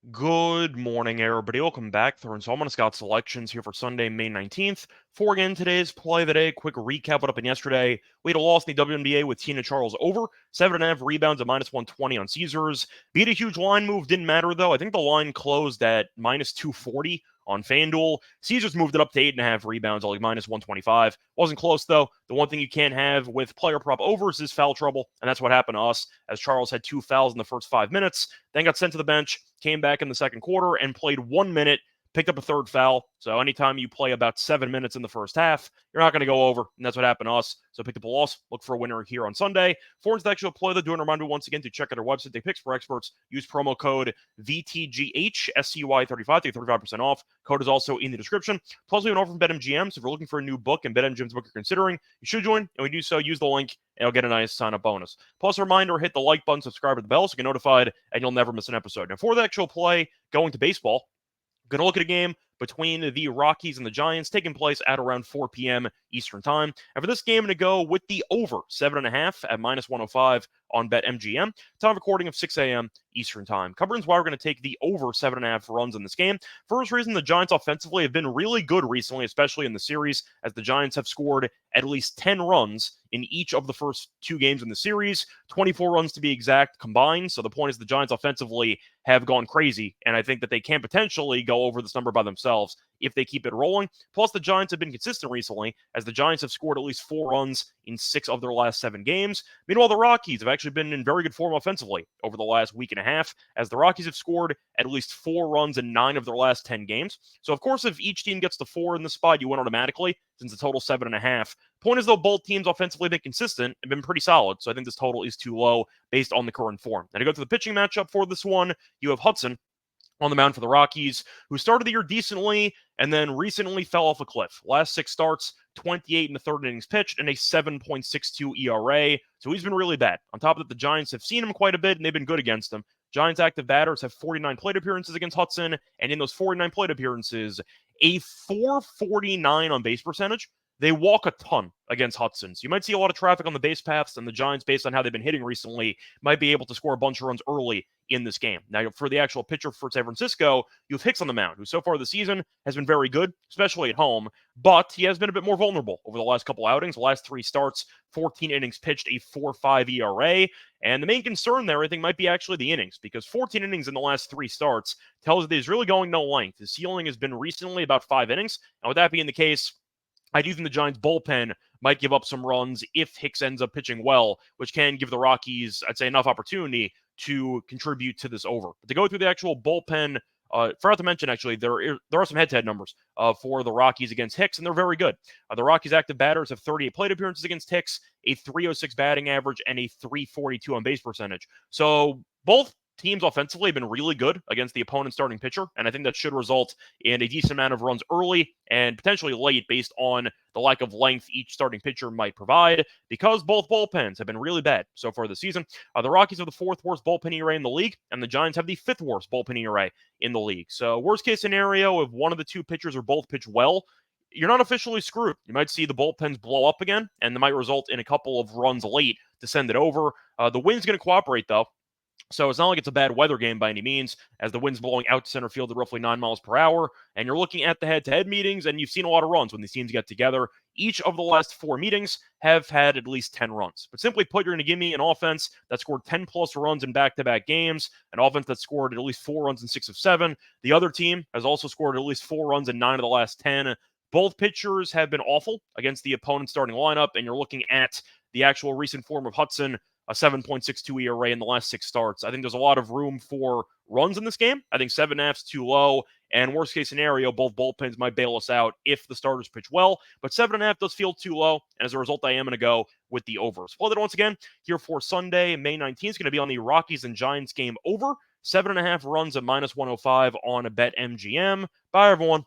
Good morning, everybody. Welcome back. Throwing so I'm on Scott selections here for Sunday, May 19th. For again today's play of the day, quick recap what happened yesterday. We had a loss in the WNBA with Tina Charles over 7.5 rebounds at minus 120 on Caesars. Beat a huge line move, didn't matter though. I think the line closed at minus 240 on FanDuel. Caesars moved it up to 8.5 rebounds, like minus 125. Wasn't close though. The one thing you can't have with player prop overs is foul trouble, and that's what happened to us as Charles had 2 fouls in the first 5 minutes, then got sent to the bench, came back in the second quarter and played 1 minute, picked up a third foul. So anytime you play about 7 minutes in the first half, you're not going to go over, and that's what happened to us. So pick up a loss, look for a winner here on Sunday. For the actual play, they're doing a reminder once again to check out their website. They picks for experts. Use promo code VTGHSCY35 to get 35% off. Code is also in the description. Plus, we have an offer from BetMGM. So if you're looking for a new book and BetMGM's book you're considering, you should join. And when you do so, use the link and you'll get a nice sign-up bonus. Plus, a reminder, hit the like button, subscribe to the bell so you get notified, and you'll never miss an episode. Now, for the actual play, going to baseball, going to look at a game between the Rockies and the Giants taking place at around 4 p.m. Eastern Time. And for this game, I'm going to go with the over 7.5 at minus 105 on BetMGM. Time of recording of 6 a.m. Eastern Time. Covering why we're going to take the over 7.5 runs in this game. First reason, the Giants offensively have been really good recently, especially in the series, as the Giants have scored at least 10 runs in each of the first two games in the series, 24 runs to be exact combined. So the point is the Giants offensively have gone crazy, and I think that they can potentially go over this number by themselves if they keep it rolling. Plus, the Giants have been consistent recently, as the Giants have scored at least 4 runs in 6 of their last 7 games. Meanwhile, the Rockies have actually been in very good form offensively over the last week and a half, as the Rockies have scored at least 4 runs in 9 of their last 10 games. So, of course, if each team gets to 4 in the spot, you win automatically, since the total 7.5. Point is, though, both teams offensively have been consistent and been pretty solid, so I think this total is too low based on the current form. Now, to go to the pitching matchup for this one, you have Hudson on the mound for the Rockies, who started the year decently and then recently fell off a cliff. Last 6 starts, 28 in the third innings pitched, and a 7.62 ERA. So he's been really bad. On top of that, the Giants have seen him quite a bit, and they've been good against him. Giants active batters have 49 plate appearances against Hudson, and in those 49 plate appearances, a 449 on base percentage. They walk a ton against Hudson. So you might see a lot of traffic on the base paths, and the Giants, based on how they've been hitting recently, might be able to score a bunch of runs early in this game. Now, for the actual pitcher for San Francisco, you have Hicks on the mound, who so far this season has been very good, especially at home, but he has been a bit more vulnerable over the last couple outings. The last 3 starts, 14 innings pitched, a 4.5 ERA, and the main concern there, I think, might be actually the innings, because 14 innings in the last 3 starts tells that he's really going no length. His ceiling has been recently about 5 innings, and with that being the case, I do think the Giants' bullpen might give up some runs if Hicks ends up pitching well, which can give the Rockies, I'd say, enough opportunity to contribute to this over. But to go through the actual bullpen, forgot to mention, actually, there are some head-to-head numbers for the Rockies against Hicks, and they're very good. The Rockies' active batters have 38 plate appearances against Hicks, a 306 batting average, and a 342 on base percentage. So both teams offensively have been really good against the opponent's starting pitcher, and I think that should result in a decent amount of runs early and potentially late based on the lack of length each starting pitcher might provide, because both bullpens have been really bad so far this season. The Rockies have the 4th worst bullpen ERA in the league, and the Giants have the 5th worst bullpen ERA in the league. So worst case scenario, if one of the two pitchers or both pitch well, you're not officially screwed. You might see the bullpens blow up again, and that might result in a couple of runs late to send it over. The wind's going to cooperate, though. So it's not like it's a bad weather game by any means, as the wind's blowing out to center field at roughly 9 miles per hour. And you're looking at the head-to-head meetings, and you've seen a lot of runs when these teams get together. Each of the last 4 meetings have had at least 10 runs. But simply put, you're going to give me an offense that scored 10-plus runs in back-to-back games, an offense that scored at least 4 runs in 6 of 7. The other team has also scored at least 4 runs in 9 of the last 10. Both pitchers have been awful against the opponent's starting lineup, and you're looking at the actual recent form of Hudson, a 7.62 ERA in the last 6 starts. I think there's a lot of room for runs in this game. I think 7.5 is too low, and worst case scenario, both bullpens might bail us out if the starters pitch well, but 7.5 does feel too low, and as a result, I am going to go with the over. Split it once again here for Sunday, May 19th. It's going to be on the Rockies and Giants game over, 7.5 runs at minus 105 on a BetMGM. Bye, everyone.